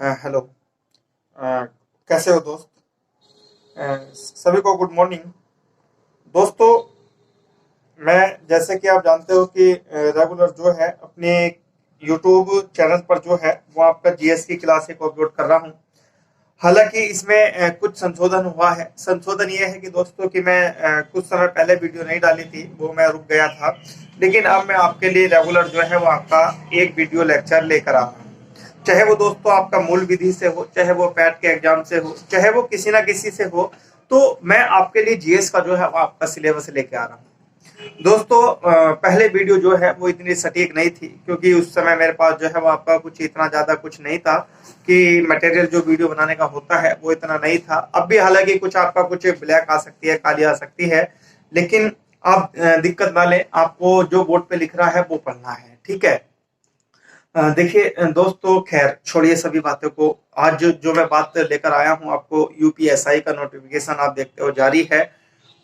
Hello. अ, कैसे हो दोस्त? सभी को गुड मॉर्निंग। दोस्तों, मैं जैसे कि आप जानते हो कि रेगुलर जो है अपने यूट्यूब चैनल पर जो है वो आपका जीएस की क्लासें को अपलोड कर रहा हूँ। हालांकि इसमें कुछ संशोधन हुआ है। संशोधन ये है कि दोस्तों कि मैं कुछ समय पहले वीडियो नहीं डाली थी, वो मैं रुक गया था। लेकिन अब मैं आपके लिए रेगुलर जो है वो आपका एक वीडियो लेक्चर लेकर आ रहा हूँ। चाहे वो दोस्तों आपका मूल विधि से हो, चाहे वो पैट के एग्जाम से हो, चाहे वो किसी ना किसी से हो, तो मैं आपके लिए जीएस का जो है वो आपका सिलेबस लेके आ रहा हूँ। दोस्तों, पहले वीडियो जो है वो इतनी सटीक नहीं थी, क्योंकि उस समय मेरे पास जो है वो आपका कुछ इतना ज्यादा कुछ नहीं था कि मटेरियल जो वीडियो बनाने का होता है वो इतना नहीं था। अब भी हालांकि कुछ आपका कुछ ब्लैक आ सकती है, काली आ सकती है, लेकिन आप दिक्कत ना लें। आपको जो बोर्ड पे लिख रहा है वो पढ़ना है, ठीक है। देखिए दोस्तों, खैर छोड़िए सभी बातों को। आज जो मैं बात लेकर आया हूँ आपको, यूपीएसआई का नोटिफिकेशन आप देखते हो जारी है।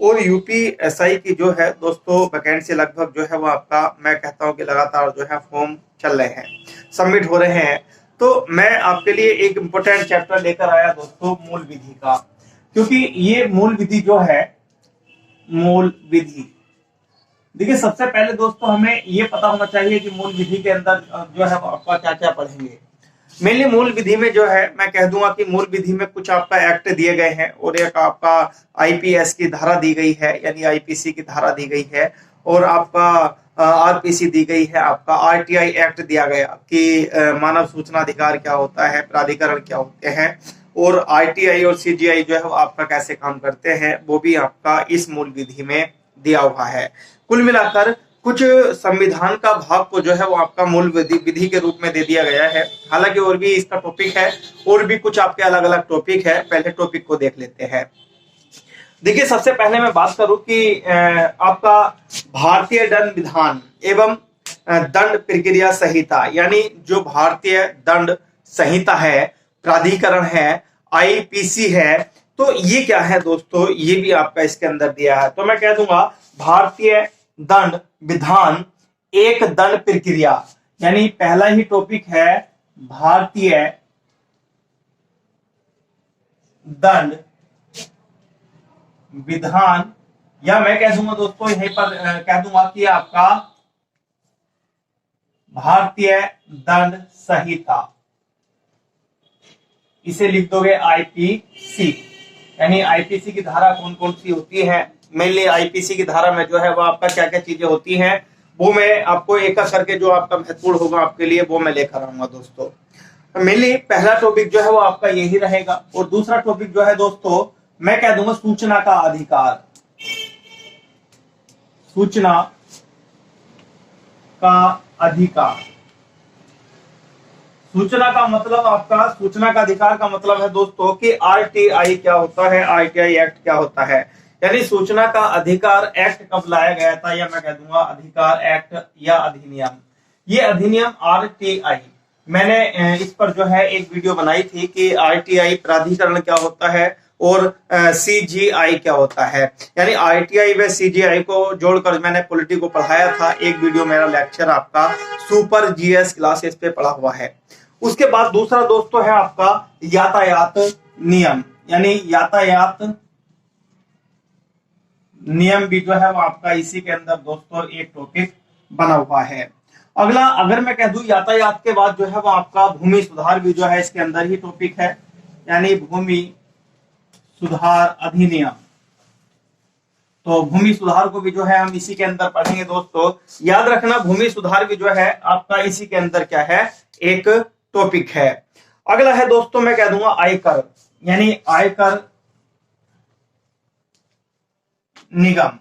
और यूपीएसआई की जो है दोस्तों वैकेंसी लगभग जो है वो आपका, मैं कहता हूँ कि लगातार जो है फॉर्म चल रहे हैं, सबमिट हो रहे हैं। तो मैं आपके लिए एक इम्पोर्टेंट चैप्टर लेकर आया दोस्तों, मूल विधि का। क्योंकि ये मूल विधि जो है, मूल विधि, देखिए सबसे पहले दोस्तों हमें ये पता होना चाहिए कि मूल विधि के अंदर जो है वो आपका क्या क्या पढ़ेंगे। मेनली मूल विधि में जो है मैं कह दूंगा कि मूल विधि में कुछ आपका एक्ट दिए गए हैं, और एक आपका आईपीएस की धारा दी गई है, यानी आईपीसी की धारा दी गई है। और आपका आरपीसी दी गई है, आपका आरटीआई एक्ट दिया गया कि मानव सूचना अधिकार क्या होता है, प्राधिकरण क्या होते हैं, और आरटीआई और सीजीआई जो है वो आपका कैसे काम करते हैं, वो भी आपका इस मूल विधि में दिया हुआ है। कुल मिलाकर कुछ संविधान का भाग को जो है वो आपका मूल विधि विधि के रूप में दे दिया गया है। हालांकि और भी इसका टॉपिक है, और भी कुछ आपके अलग अलग टॉपिक है। पहले टॉपिक को देख लेते हैं। देखिए सबसे पहले मैं बात करूं कि आपका भारतीय दंड विधान एवं दंड प्रक्रिया संहिता, यानी जो भारतीय दंड संहिता है, प्राधिकरण है, आईपीसी है, तो ये क्या है दोस्तों, ये भी आपका इसके अंदर दिया है। तो मैं कह दूंगा भारतीय दंड विधान, एक दंड प्रक्रिया, यानी पहला ही टॉपिक है भारतीय दंड विधान, या मैं कह दूंगा दोस्तों यहीं पर कह दूंगा कि आपका भारतीय दंड संहिता, इसे लिख दोगे आईपीसी। यानी आईपीसी की धारा कौन कौन सी होती है। मेनली आईपीसी की धारा में जो है वो आपका क्या क्या चीजें होती हैं, वो मैं आपको एक एक करके जो आपका महत्वपूर्ण होगा आपके लिए वो मैं लेकर आऊंगा दोस्तों। मेनली पहला टॉपिक जो है वो आपका यही रहेगा, और दूसरा टॉपिक जो है दोस्तों मैं कह दूंगा सूचना का अधिकार। सूचना का अधिकार, सूचना का मतलब आपका, सूचना का अधिकार का मतलब है दोस्तों कि आरटीआई क्या होता है, आरटीआई एक्ट क्या होता है। यानी सूचना का अधिकार एक्ट कब लाया गया था, या मैं कह दूंगा अधिकार एक्ट या अधिनियम। ये अधिनियम आरटीआई, मैंने इस पर जो है एक वीडियो बनाई थी कि आरटीआई प्राधिकरण क्या होता है और सीजीआई क्या होता है। यानी आरटीआई व सीजीआई को जोड़कर मैंने पॉलिटी को पढ़ाया था। एक वीडियो मेरा लेक्चर आपका सुपर जीएस क्लासेस पे पढ़ा हुआ है। उसके बाद दूसरा दोस्तों है आपका यातायात नियम, यानी यातायात नियम भी जो है वो आपका इसी के अंदर दोस्तों एक टॉपिक बना हुआ है। अगला अगर मैं कह दूं यातायात के बाद जो है वो आपका भूमि सुधार भी जो है इसके अंदर ही टॉपिक है, यानी भूमि सुधार अधिनियम। तो भूमि सुधार को भी जो है हम इसी के अंदर पढ़ेंगे दोस्तों। याद रखना भूमि सुधार भी जो है आपका इसी के अंदर क्या है, एक टॉपिक है। अगला है दोस्तों मैं कह दूंगा आयकर, यानी आयकर निगम,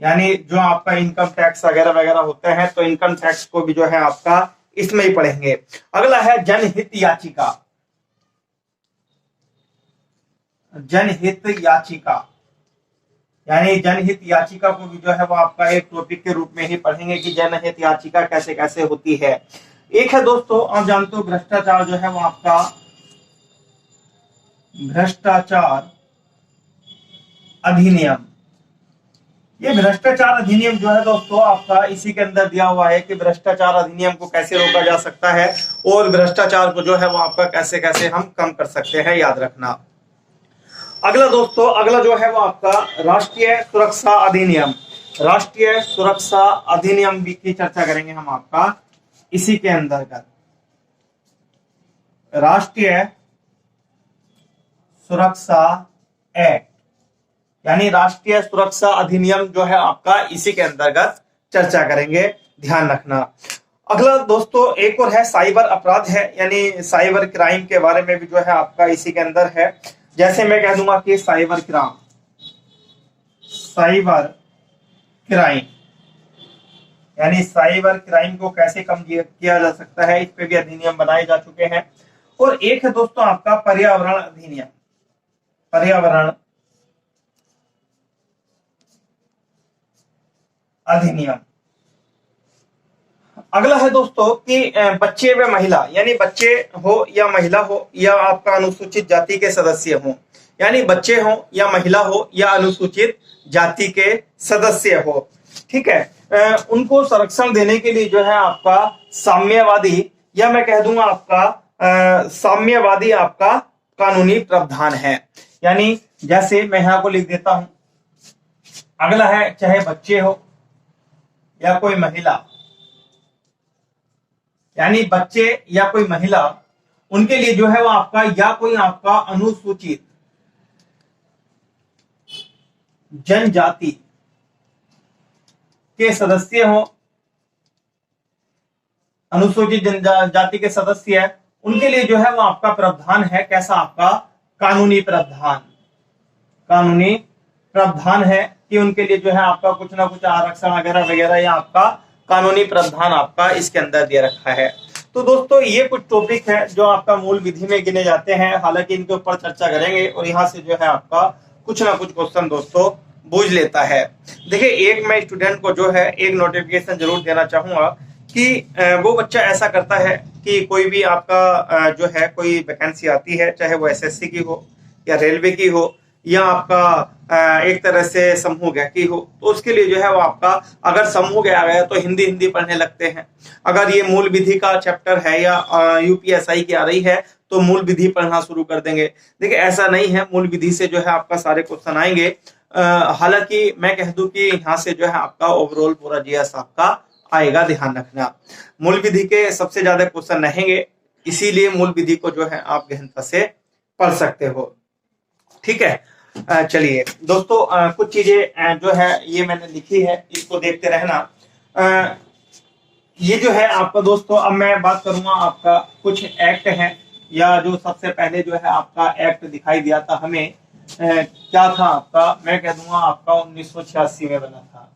यानी जो आपका इनकम टैक्स वगैरह वगैरह होते हैं, तो इनकम टैक्स को भी जो है आपका इसमें ही पढ़ेंगे। अगला है जनहित याचिका, जनहित याचिका, यानी जनहित याचिका को भी जो है वो आपका एक टॉपिक के रूप में ही पढ़ेंगे कि जनहित याचिका कैसे कैसे होती है। एक है दोस्तों आप जानते हो भ्रष्टाचार जो है वो आपका, भ्रष्टाचार अधिनियम, ये भ्रष्टाचार अधिनियम जो है दोस्तों आपका इसी के अंदर दिया हुआ है कि भ्रष्टाचार अधिनियम को कैसे रोका जा सकता है और भ्रष्टाचार को जो है वो आपका कैसे कैसे हम कम कर सकते हैं, याद रखना। अगला दोस्तों, अगला जो है वो आपका राष्ट्रीय सुरक्षा अधिनियम। राष्ट्रीय सुरक्षा अधिनियम की चर्चा करेंगे हम आपका इसी के अंतर्गत। राष्ट्रीय सुरक्षा एक्ट यानी राष्ट्रीय सुरक्षा अधिनियम जो है आपका इसी के अंतर्गत चर्चा करेंगे, ध्यान रखना। अगला दोस्तों एक और है साइबर अपराध है, यानी साइबर क्राइम के बारे में भी जो है आपका इसी के अंदर है। जैसे मैं कह दूंगा कि साइबर क्राइम यानी साइबर क्राइम को कैसे कम किया जा सकता है, इस पे भी अधिनियम बनाए जा चुके हैं। और एक है दोस्तों आपका पर्यावरण अधिनियम। पर्यावरण अधिनियम। अगला है दोस्तों कि बच्चे व महिला, यानी बच्चे हो या महिला हो या आपका अनुसूचित जाति के सदस्य हो, यानी बच्चे हो या महिला हो या अनुसूचित जाति के सदस्य हो, ठीक है, उनको संरक्षण देने के लिए जो है आपका साम्यवादी या मैं कह दूंगा आपका साम्यवादी आपका कानूनी प्रावधान है। यानी जैसे मैं यहां को लिख देता हूं, अगला है चाहे बच्चे हो या कोई महिला, यानी बच्चे या कोई महिला, उनके लिए जो है वो आपका या कोई आपका अनुसूचित जनजाति के सदस्य हो, अनुसूचित जनजाति के सदस्य है, उनके लिए जो है वो आपका प्रावधान है। कैसा? आपका कानूनी प्रावधान। कानूनी प्रावधान है कि उनके लिए जो है आपका कुछ ना कुछ आरक्षण वगैरह वगैरह या आपका कानूनी प्रावधान आपका इसके अंदर दे रखा है। तो दोस्तों ये कुछ टॉपिक है जो आपका मूल विधि में गिने जाते हैं, हालांकि इनके ऊपर चर्चा करेंगे और यहाँ से जो है आपका कुछ ना कुछ क्वेश्चन दोस्तों बूझ लेता है। देखिए एक मैं स्टूडेंट को जो है एक नोटिफिकेशन जरूर देना चाहूंगा कि वो बच्चा ऐसा करता है कि कोई भी आपका जो है कोई वैकेंसी आती है, चाहे वो एसएससी की हो या रेलवे की हो या आपका एक तरह से समूह ग की हो, तो उसके लिए जो है वो आपका अगर समूह ग आ गया तो हिंदी हिंदी पढ़ने लगते हैं। अगर ये मूल विधि का चैप्टर है या यूपीएसआई की आ रही है तो मूल विधि पढ़ना शुरू कर देंगे। देखिए ऐसा नहीं है, मूल विधि से जो है आपका सारे क्वेश्चन आएंगे। हालांकि मैं कह दूं कि यहाँ से जो है आपका ओवरऑल पूरा जीएस आपका आएगा, ध्यान रखना। मूल विधि के सबसे ज्यादा क्वेश्चन रहेंगे, इसीलिए मूल विधि को जो है आप गहनता से पढ़ सकते हो, ठीक है। चलिए दोस्तों कुछ चीजें जो है ये मैंने लिखी है, इसको देखते रहना। ये जो है आपका दोस्तों, अब मैं बात करूंगा आपका कुछ एक्ट है, या जो सबसे पहले जो है आपका एक्ट दिखाई दिया था हमें, क्या था आपका, मैं कह दूंगा आपका 1986 में बना था।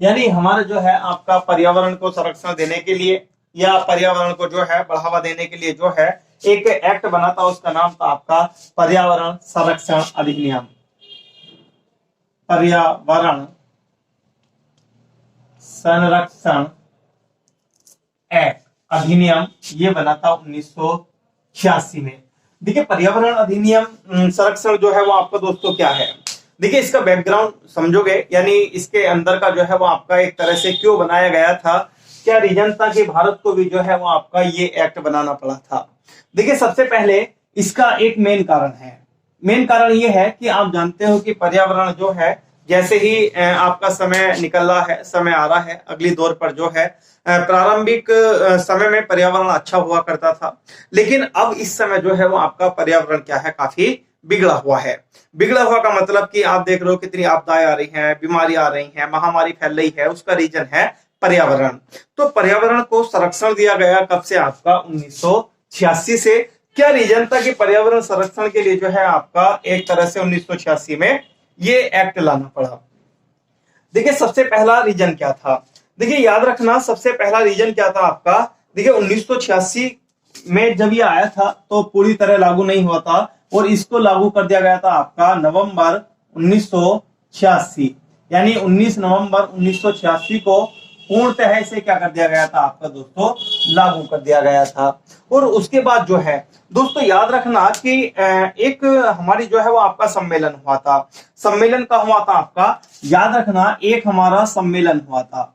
यानी हमारा जो है आपका पर्यावरण को संरक्षण देने के लिए या पर्यावरण को जो है बढ़ावा देने के लिए जो है एक एक्ट बना था, उसका नाम था आपका पर्यावरण संरक्षण अधिनियम। पर्यावरण संरक्षण एक्ट अधिनियम ये बना था 1986 में। देखिए पर्यावरण अधिनियम संरक्षण जो है वो आपका दोस्तों क्या है, देखिए इसका बैकग्राउंड समझोगे, यानी इसके अंदर का जो है वो आपका एक तरह से क्यों बनाया गया था, क्या रीजन था कि भारत को भी जो है वो आपका ये एक्ट बनाना पड़ा था। देखिए सबसे पहले इसका एक मेन कारण है। मेन कारण ये है कि आप जानते हो कि पर्यावरण जो है जैसे ही आपका समय निकल रहा है, समय आ रहा है अगली दौर पर जो है, प्रारंभिक समय में पर्यावरण अच्छा हुआ करता था, लेकिन अब इस समय जो है वो आपका पर्यावरण क्या है, काफी बिगड़ा हुआ है। बिगड़ा हुआ का मतलब कि आप देख रहे हो कितनी आपदाएं आ रही हैं, बीमारी आ रही हैं, महामारी फैल रही है, उसका रीजन है पर्यावरण। तो पर्यावरण को संरक्षण दिया गया कब से, आपका 1986 से। क्या रीजन था कि पर्यावरण संरक्षण के लिए जो है आपका एक तरह से 1986 में ये एक्ट लाना पड़ा। देखिए सबसे पहला रीजन क्या था, देखिए याद रखना सबसे पहला रीजन क्या था आपका। देखिए 1986 में जब ये आया था तो पूरी तरह लागू नहीं हुआ था, और इसको लागू कर दिया गया था आपका नवंबर 1986, यानी 19 नवंबर 1986 को पूर्णतः इसे क्या कर दिया गया था आपका दोस्तों, लागू कर दिया गया था। और उसके बाद जो है दोस्तों याद रखना कि एक हमारी जो है वो आपका सम्मेलन हुआ था। सम्मेलन का हुआ था आपका, याद रखना, एक हमारा सम्मेलन हुआ था,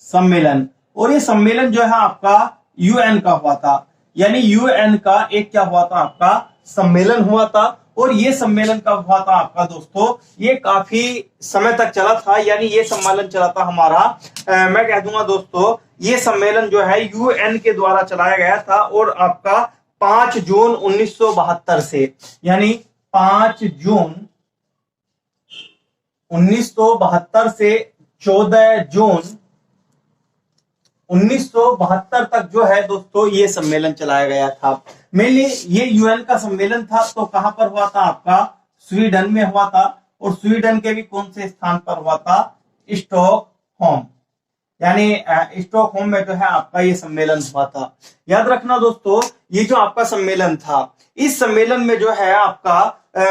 सम्मेलन। और ये सम्मेलन जो है आपका यूएन का हुआ था, यानी यूएन का एक क्या हुआ था आपका, सम्मेलन हुआ था। और ये सम्मेलन कब हुआ था आपका दोस्तों, ये काफी समय तक चला था, यानी ये सम्मेलन चला था हमारा, मैं कह दूंगा दोस्तों, ये सम्मेलन जो है यूएन के द्वारा चलाया गया था। और आपका 5 जून 1972 से, यानी 5 जून 1972 से 14 जून 1972 तक जो है दोस्तों ये सम्मेलन चलाया गया था। मेनली ये यूएन का सम्मेलन था, तो कहां पर हुआ था आपका, स्वीडन में हुआ था। और स्वीडन के भी कौन से स्थान पर हुआ था, स्टॉकहोम, यानी स्टॉकहोम में जो है आपका ये सम्मेलन हुआ था। याद रखना दोस्तों, ये जो आपका सम्मेलन था, इस सम्मेलन में जो है आपका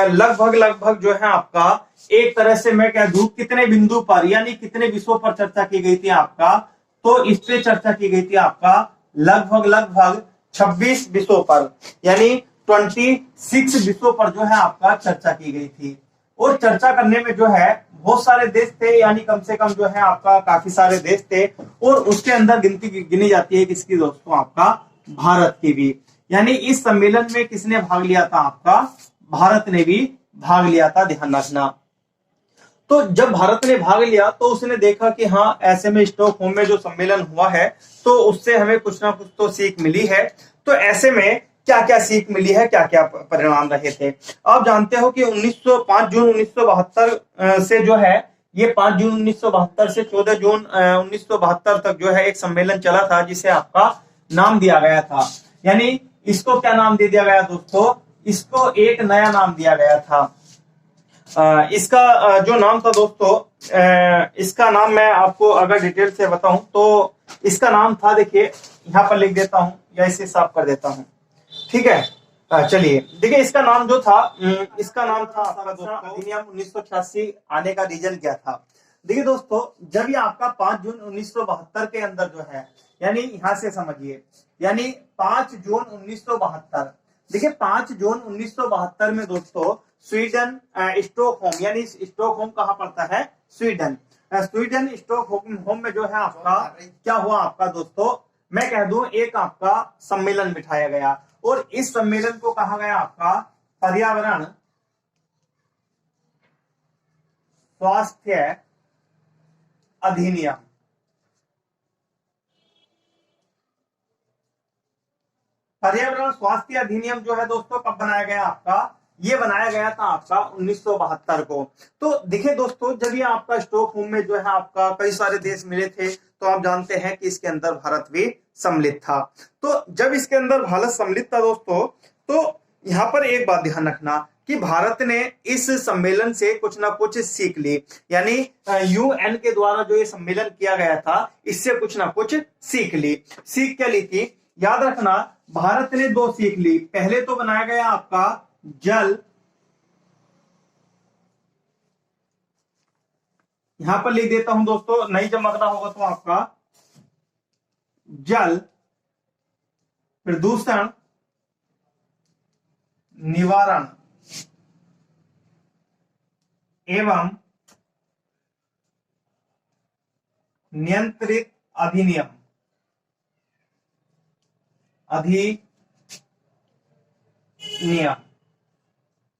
लगभग जो है आपका एक तरह से मैं कह दूं कितने बिंदु पर, यानी कितने विषयों पर चर्चा की गई थी आपका, तो इस पे चर्चा की गई थी आपका लगभग 26 विषयों पर, यानी 26 विषयों पर जो है आपका चर्चा की गई थी। और चर्चा करने में जो है बहुत सारे देश थे, यानी कम से कम जो है आपका काफी सारे देश थे। और उसके अंदर गिनती गिनी जाती है किसकी दोस्तों, आपका भारत की भी। यानी इस सम्मेलन में किसने भाग लिया था, आपका भारत ने भी भाग लिया था, ध्यान रखना। तो जब भारत ने भाग लिया तो उसने देखा कि हाँ, ऐसे में स्टॉकहोम में जो सम्मेलन हुआ है तो उससे हमें कुछ ना कुछ तो सीख मिली है। तो ऐसे में क्या क्या सीख मिली है, क्या क्या परिणाम रहे थे। आप जानते हो कि 5 जून 1972 से जो है, ये 5 जून 1972 से 14 जून 1972 तक जो है एक सम्मेलन चला था, जिसे आपका नाम दिया गया था। यानी इसको क्या नाम दे दिया गया दोस्तों, इसको एक नया नाम दिया गया था। इसका जो नाम था दोस्तों, इसका नाम मैं आपको अगर डिटेल से बताऊं तो इसका नाम था, देखिए यहां पर लिख देता हूं या इसे साफ कर देता हूं, ठीक है। चलिए देखिए, इसका नाम जो था, इसका नाम था आपका दोस्तों अधिनियम 1986 आने का रीजन क्या था। देखिए दोस्तों, जब ये आपका 5 जून 1972 के अंदर जो है, यानी यहां से समझिए, यानी 5 जून 1972, देखिए 5 जून 1972 में दोस्तों स्वीडन स्टॉकहोम, यानी स्टॉकहोम कहां पड़ता है, स्वीडन, स्वीडन स्टॉकहोम में जो है आपका क्या हुआ आपका दोस्तों, मैं कह दूं एक आपका सम्मेलन बिठाया गया। और इस सम्मेलन को कहा गया आपका पर्यावरण स्वास्थ्य अधिनियम। पर्यावरण स्वास्थ्य अधिनियम जो है दोस्तों कब बनाया गया आपका, ये बनाया गया था आपका 1972 को। तो देखिए दोस्तों, जब ये आपका स्टॉकहोम में जो है आपका कई सारे देश मिले थे, तो आप जानते हैं कि इसके अंदर भारत भी सम्मिलित था। तो जब इसके अंदर भारत सम्मिलित था दोस्तों, तो यहाँ पर एक बात ध्यान रखना कि भारत ने इस सम्मेलन से कुछ ना कुछ सीख ली, यानी यूएन के द्वारा जो ये सम्मेलन किया गया था, इससे कुछ ना कुछ सीख ली। सीख क्या ली थी, याद रखना, भारत ने 2 सीख ली। पहले तो बनाया गया आपका जल, यहां पर लिख देता हूं दोस्तों, नहीं चमकना होगा तो आपका जल प्रदूषण निवारण एवं नियंत्रित अधिनियम,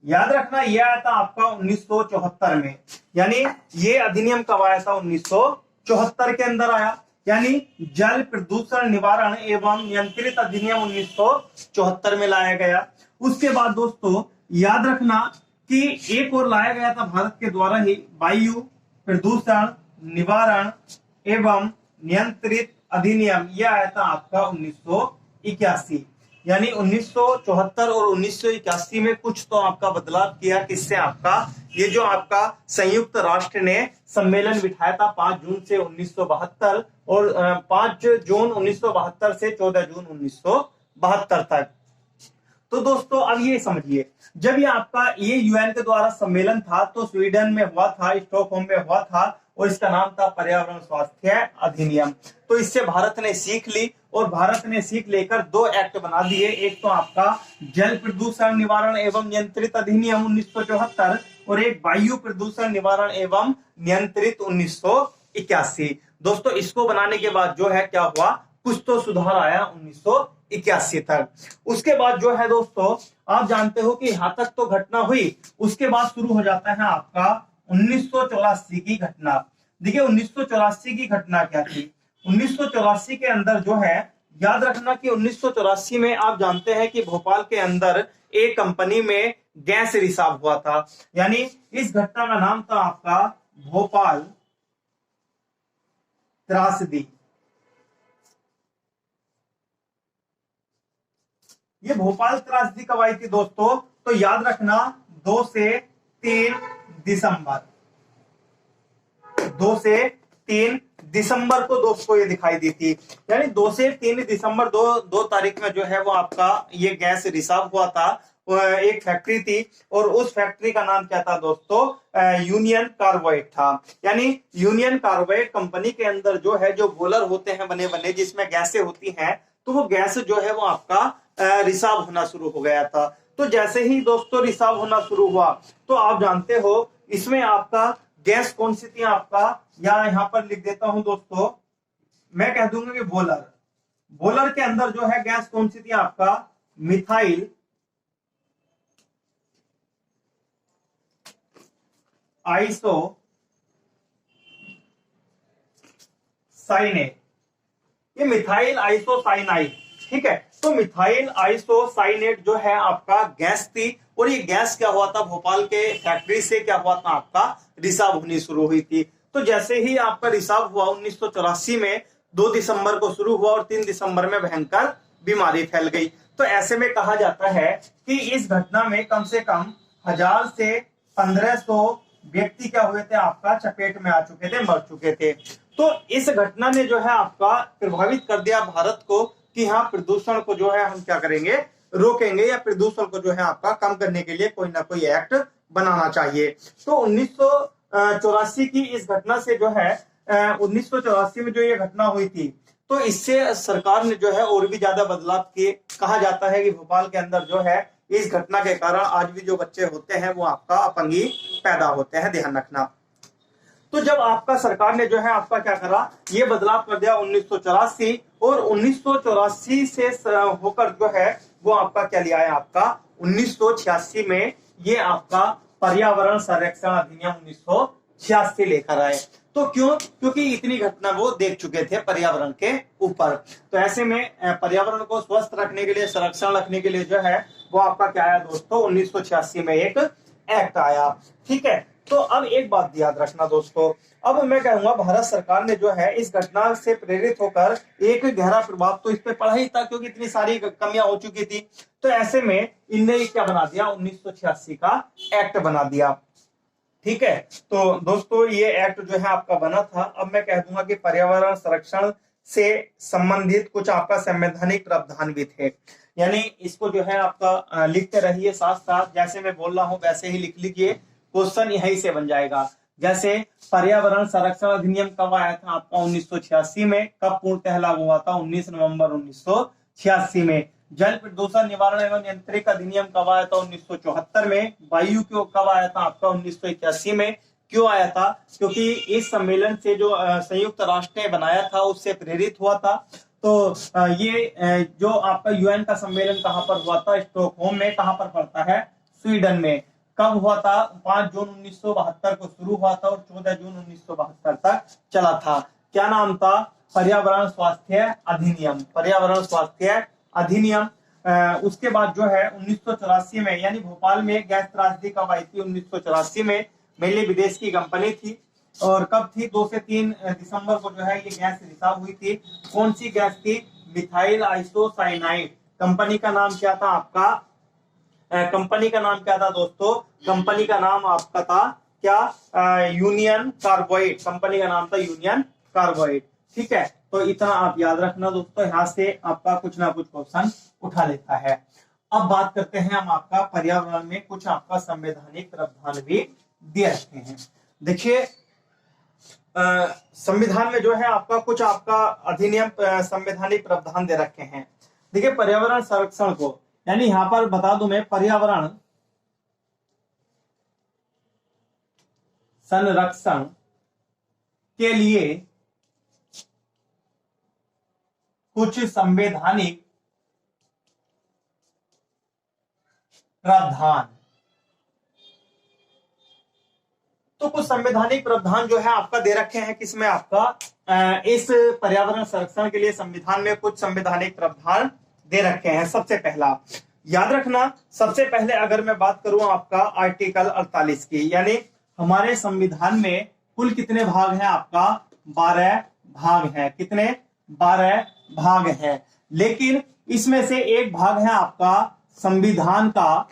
याद रखना, यह आया था आपका 1974 में। यानी ये अधिनियम कब आया था, 1974 के अंदर आया। यानी जल प्रदूषण निवारण एवं नियंत्रित अधिनियम 1974 में लाया गया। उसके बाद दोस्तों याद रखना कि एक और लाया गया था भारत के द्वारा ही, वायु प्रदूषण निवारण एवं नियंत्रित अधिनियम, यह आया था आपका 1981। यानी 1974 और 1981 में कुछ तो आपका बदलाव किया, किससे आपका ये जो आपका संयुक्त राष्ट्र ने सम्मेलन बिठाया था 5 जून से 1972 और 5 जून 1972 से 14 जून 1972 तक। तो दोस्तों अब ये समझिए, जब ये आपका ये यूएन के द्वारा सम्मेलन था तो स्वीडन में हुआ था, स्टॉकहोम में हुआ था। और इसका नाम था पर्यावरण स्वास्थ्य अधिनियम। तो इससे भारत ने सीख ली और भारत ने सीख लेकर दो एक्ट बना दिए। एक तो आपका जल प्रदूषण निवारण एवं नियंत्रित अधिनियम 1974 और एक वायु प्रदूषण निवारण एवं नियंत्रित 1981। दोस्तों इसको बनाने के बाद जो है क्या हुआ, कुछ तो सुधार आया 1981 तक। उसके बाद जो है दोस्तों आप जानते हो कि यहां तक तो घटना हुई, उसके बाद शुरू हो जाता है आपका 1984 की घटना। देखिए 1984 की घटना क्या थी। 1984 के अंदर जो है याद रखना कि 1984 में आप जानते हैं कि भोपाल के अंदर एक कंपनी में गैस रिसाव हुआ था। यानी इस घटना का नाम था आपका भोपाल त्रासदी। ये भोपाल त्रासदी कब आई थी दोस्तों, तो याद रखना 2 से 3 दिसंबर, 2 से 3 दिसंबर को दोस्तों ये दिखाई दी थी। यानी 2 से 3 दिसंबर दो तारीख में जो है वो आपका ये गैस रिसाव हुआ था। एक फैक्ट्री थी और उस फैक्ट्री का नाम क्या था दोस्तों, यूनियन कार्बाइड था। यानी यूनियन कार्बाइड कंपनी के अंदर जो है जो बॉयलर होते हैं बने बने जिसमें गैसें होती हैं, तो वो गैस जो है वो आपका रिसाव होना शुरू हो गया था। तो जैसे ही दोस्तों रिसाव होना शुरू हुआ तो आप जानते हो इसमें आपका गैस कौन सी थी आपका, या यहां पर लिख देता हूं दोस्तों, मैं कह दूंगा कि बॉयलर, बॉयलर के अंदर जो है गैस कौन सी थी आपका, मिथाइल आइसो साइनेट, ये मिथाइल आइसोसाइनाइड, ठीक है। तो मिथाइल आइसोसाइनेट जो है आपका गैस थी और ये गैस क्या हुआ था, भोपाल के फैक्ट्री से क्या हुआ था आपका रिसाव होनी शुरू हुई थी। तो जैसे ही आपका रिसाव हुआ 1984 में 2 दिसंबर को शुरू हुआ और 3 दिसंबर में भयंकर बीमारी फैल गई। तो ऐसे में कहा जाता है कि इस घटना में कम से कम 1000 से 1500 व्यक्ति क्या हुए थे आपका चपेट में आ चुके थे, मर चुके थे। तो इस घटना ने जो है आपका प्रभावित कर दिया भारत को कि हाँ प्रदूषण को जो है हम क्या करेंगे, रोकेंगे, या प्रदूषण को जो है आपका कम करने के लिए कोई ना कोई एक्ट बनाना चाहिए। तो 1984 की इस घटना से जो है 1984 में जो ये घटना हुई थी, तो इससे सरकार ने जो है और भी ज्यादा बदलाव किए। कहा जाता है कि भोपाल के अंदर जो है इस घटना के कारण आज भी जो बच्चे होते हैं वो आपका अपंगी पैदा होते हैं, ध्यान रखना। तो जब आपका सरकार ने जो है आपका क्या करा, ये बदलाव कर दिया 1984, और 1984 से होकर जो है वो आपका क्या लिया है आपका 1986 में ये आपका पर्यावरण संरक्षण अधिनियम 1986 लेकर आए। तो क्यों, क्योंकि इतनी घटना वो देख चुके थे पर्यावरण के ऊपर। तो ऐसे में पर्यावरण को स्वस्थ रखने के लिए, संरक्षण रखने के लिए जो है वो आपका क्या आया दोस्तों 1986 में एक एक्ट आया, ठीक है। तो अब एक बात याद रखना दोस्तों, अब मैं कहूंगा भारत सरकार ने जो है इस घटना से प्रेरित होकर एक गहरा प्रभाव तो इस पे पड़ा ही था, क्योंकि इतनी सारी कमियां हो चुकी थी। तो ऐसे में इनने क्या बना दिया, 1986 का एक्ट बना दिया, ठीक है। तो दोस्तों ये एक्ट जो है आपका बना था। अब मैं कह दूंगा कि पर्यावरण संरक्षण से संबंधित कुछ आपका संवैधानिक प्रावधान भी थे। यानी इसको जो है आपका लिखते रहिए, साथ साथ जैसे मैं बोल रहा हूं वैसे ही लिख लीजिए, क्वेश्चन यहीं से बन जाएगा। जैसे पर्यावरण संरक्षण अधिनियम कब आया था आपका 1986 में, कब पूर्णतः लागू हुआ था 19 नवंबर 1986 में। जल प्रदूषण निवारण एवं नियंत्रण अधिनियम कब आया था 1974 में। वायु क्यों कब आया था आपका 1981 में। क्यों आया था, क्योंकि इस सम्मेलन से जो संयुक्त राष्ट्र ने बनाया था उससे प्रेरित हुआ था। तो ये जो आपका यूएन का सम्मेलन कहां पर हुआ था, स्टॉकहोम में। कहां पर पड़ता है, स्वीडन में। कब हुआ था, 5 जून 1972 को शुरू हुआ था और 14 जून 1972 तक चला था। क्या नाम था, पर्यावरण स्वास्थ्य अधिनियम, पर्यावरण स्वास्थ्य अधिनियम। उसके बाद जो है 1984 में, यानी भोपाल में गैस त्रासदी कब आई थी 1984 में, मेनली विदेश की कंपनी थी। और कब थी, 2 से 3 दिसंबर को जो है ये गैस रिसाव हुई थी। कौन सी गैस थी, मिथाइल आइसोसाइनाइड। कंपनी का नाम क्या था आपका, कंपनी का नाम क्या था दोस्तों, कंपनी का नाम आपका था क्या, यूनियन कार्बाइड। कंपनी का नाम था यूनियन कार्बाइड, ठीक है। तो इतना आप याद रखना दोस्तों, यहां से आपका कुछ ना कुछ क्वेश्चन उठा लेता है। अब बात करते हैं हम आपका पर्यावरण में कुछ आपका संवैधानिक प्रावधान भी दिए रखते हैं। देखिए संविधान में जो है आपका कुछ आपका अधिनियम संवैधानिक प्रावधान दे रखे हैं। देखिए पर्यावरण संरक्षण को, यानी यहां पर बता दूं मैं, पर्यावरण संरक्षण के लिए कुछ संवैधानिक प्रावधान, तो कुछ संवैधानिक प्रावधान जो है आपका दे रखे हैं किसमें, आपका इस पर्यावरण संरक्षण के लिए संविधान में कुछ संवैधानिक प्रावधान दे रखे हैं। सबसे पहला याद रखना, सबसे पहले अगर मैं बात करूं आपका आर्टिकल 48 की, यानी हमारे संविधान में कुल कितने भाग हैं, आपका 12 भाग हैं। कितने? 12 भाग हैं। लेकिन इसमें से एक भाग है आपका संविधान का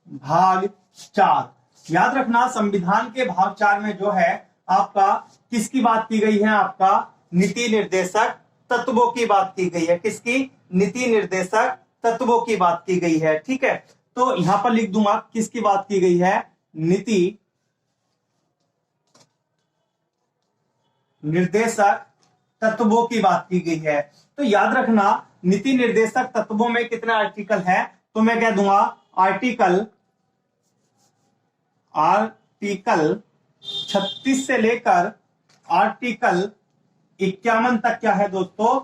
भाग 4। याद रखना संविधान के भाग 4 में जो है आपका किसकी बात की गई है, आपका नीति निर्देशक तत्वों की बात की गई है। किसकी? नीति निर्देशक तत्वों की बात की गई है। ठीक है, तो यहां पर लिख दूंगा किसकी बात की गई है, नीति निर्देशक तत्वों की बात की गई है। तो याद रखना नीति निर्देशक तत्वों में कितने आर्टिकल है, तो मैं कह दूंगा आर्टिकल 36 से लेकर आर्टिकल 51 तक क्या है दोस्तों,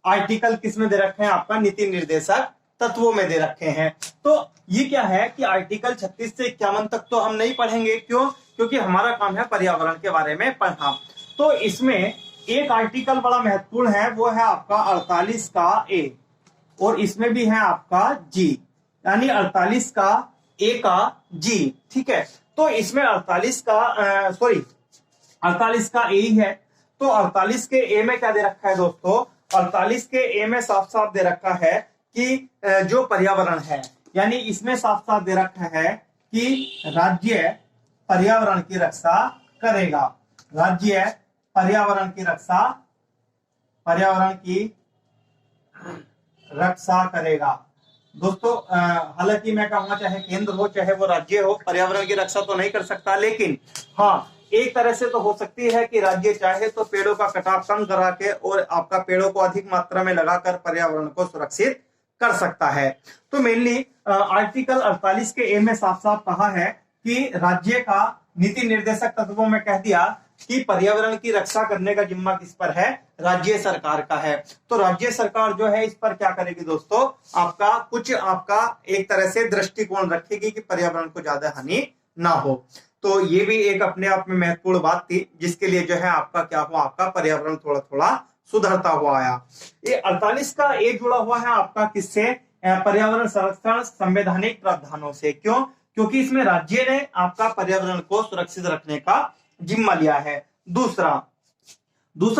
आर्टिकल किसमें दे रखे हैं, आपका नीति निर्देशक तत्वों में दे रखे हैं। तो ये क्या है कि आर्टिकल 36 से 51 तक तो हम नहीं पढ़ेंगे, क्यों? क्योंकि हमारा काम है पर्यावरण के बारे में पढ़ना। तो इसमें एक आर्टिकल बड़ा महत्वपूर्ण है, वो है आपका 48 का ए, और इसमें भी है आपका जी, यानी 48 का ए का जी। ठीक है, तो इसमें 48 का ए ही है। तो 48 के ए में क्या दे रखा है दोस्तों, 48 के ए में साफ साफ दे रखा है कि जो पर्यावरण है, यानी इसमें साफ साफ दे रखा है कि राज्य पर्यावरण की रक्षा करेगा। राज्य पर्यावरण की रक्षा करेगा। दोस्तों हालांकि मैं कहूंगा चाहे केंद्र हो चाहे वो राज्य हो, पर्यावरण की रक्षा तो नहीं कर सकता, लेकिन हाँ एक तरह से तो हो सकती है कि राज्य चाहे तो पेड़ों का कटाव कम करा के और आपका पेड़ों को अधिक मात्रा में लगाकर पर्यावरण को सुरक्षित कर सकता है। तो मेनली आर्टिकल 48 के ए में साफ साफ कहा है कि राज्य का नीति निर्देशक तत्वों में कह दिया कि पर्यावरण की रक्षा करने का जिम्मा किस पर है, राज्य सरकार का है। तो राज्य सरकार जो है इस पर क्या करेगी दोस्तों, आपका एक तरह से दृष्टिकोण रखेगी कि पर्यावरण को ज्यादा हानि ना हो। तो ये भी एक अपने आप में महत्वपूर्ण बात थी, जिसके लिए जो है आपका क्या हुआ, आपका पर्यावरण थोड़ा थोड़ा सुधरता हुआ आया। ये 48 का ए जुड़ा हुआ है आपका किससे, पर्यावरण संरक्षण संवैधानिक प्रावधानों से। क्यों? क्योंकि इसमें राज्य ने आपका पर्यावरण को सुरक्षित रखने का जिम्मा लिया है। दूसरा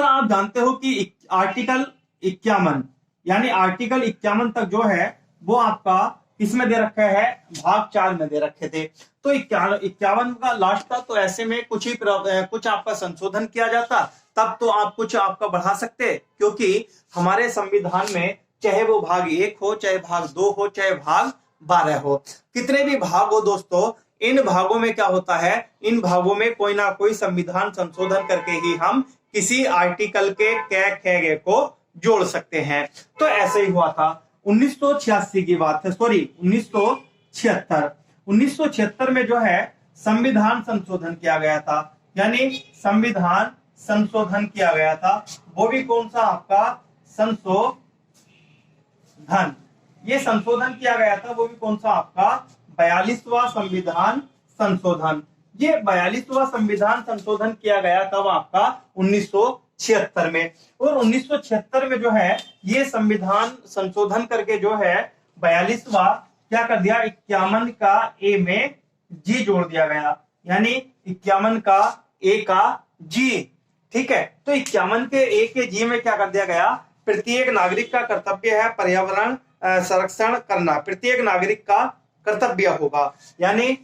आप जानते हो कि आर्टिकल 51, यानी आर्टिकल 51 तक जो है वो आपका किसमें दे रखा है, भाग 4 में दे रखे थे। तो 51 का लास्ट था, तो ऐसे में कुछ आपका संशोधन किया जाता, तब तो आप कुछ आपका बढ़ा सकते, क्योंकि हमारे संविधान में चाहे वो भाग 1 हो, चाहे भाग 2 हो, चाहे भाग 12 हो, कितने भी भाग हो दोस्तों, इन भागों में क्या होता है, इन भागों में कोई ना कोई संविधान संशोधन करके ही हम किसी आर्टिकल के कै को जोड़ सकते हैं। तो ऐसे ही हुआ था। 1986 की बात है, 1976 में जो है संविधान संशोधन किया गया था, यानी संविधान संशोधन किया गया था। वो भी कौन सा, आपका संशोधन, ये संशोधन किया गया था, वो भी कौन सा, आपका 42वां संविधान संशोधन। ये 42वां संविधान संशोधन किया गया तब आपका 1976 में, और 1976 में जो है ये संविधान संशोधन करके जो है 42वां क्या कर दिया, 51 का ए में जी जोड़ दिया गया, यानी 51 का ए का जी। ठीक है, तो 51 के ए के जी में क्या कर दिया गया, प्रत्येक नागरिक का कर्तव्य है पर्यावरण संरक्षण करना, प्रत्येक नागरिक का कर्तव्य होगा। यानी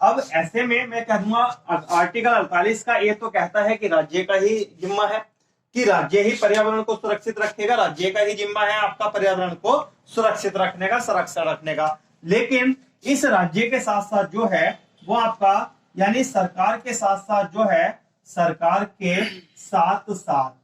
अब ऐसे में मैं कह दूंगा आर्टिकल 48 का ये तो कहता है कि राज्य का ही जिम्मा है, कि राज्य ही पर्यावरण को सुरक्षित रखेगा, राज्य का ही जिम्मा है आपका पर्यावरण को सुरक्षित रखने का, संरक्षण रखने का। लेकिन इस राज्य के साथ साथ जो है वो आपका, यानी सरकार के साथ साथ जो है, सरकार के साथ साथ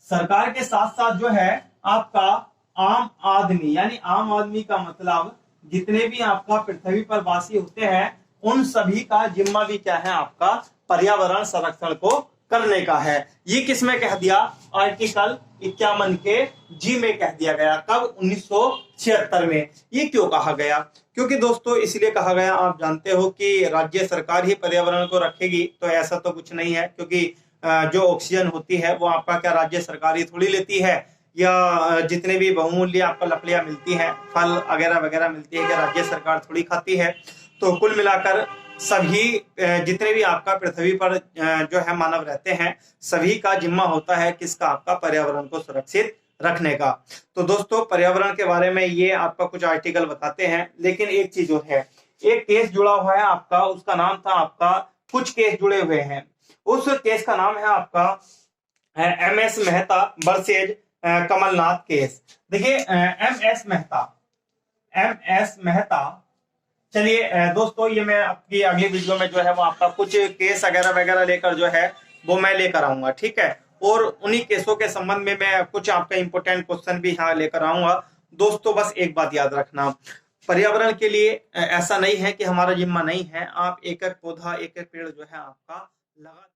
सरकार के साथ साथ जो है आपका आम आदमी, यानी आम आदमी का मतलब जितने भी आपका पृथ्वी पर वासी होते हैं उन सभी का जिम्मा भी क्या है आपका, पर्यावरण संरक्षण को करने का है। ये किसमें कह दिया, आर्टिकल 51 के जी में कह दिया गया। कब, 1976 में। ये क्यों कहा गया, क्योंकि दोस्तों इसलिए कहा गया, आप जानते हो कि राज्य सरकार ही पर्यावरण को रखेगी, तो ऐसा तो कुछ नहीं है, क्योंकि जो ऑक्सीजन होती है वो आपका क्या राज्य सरकार ही थोड़ी लेती है, या जितने भी बहुमूल्य आपको लकड़ियां मिलती हैं, फल वगैरह वगैरह मिलती है, कि राज्य सरकार थोड़ी खाती है। तो कुल मिलाकर सभी जितने भी आपका पृथ्वी पर जो है मानव रहते हैं, सभी का जिम्मा होता है किसका, आपका पर्यावरण को सुरक्षित रखने का। तो दोस्तों पर्यावरण के बारे में ये आपका कुछ आर्टिकल बताते हैं, लेकिन एक चीज जो है, एक केस जुड़ा हुआ है आपका, उसका नाम था आपका, कुछ केस जुड़े हुए हैं, उस केस का नाम है आपका MS Mehta versus Kamalnath case. देखिए MS मेहता, चलिए दोस्तों ये मैं आपकी अगली वीडियो में जो है वो आपका कुछ केस वगैरह वगैरह लेकर जो है वो मैं लेकर आऊंगा, ठीक है। और उन्हीं केसों के संबंध में मैं कुछ आपका इंपॉर्टेंट क्वेश्चन भी यहाँ लेकर आऊंगा। दोस्तों बस एक बात याद रखना, पर्यावरण के लिए ऐसा नहीं है कि हमारा जिम्मा नहीं है, आप एक एक पौधा, एक एक पेड़ जो है आपका लगा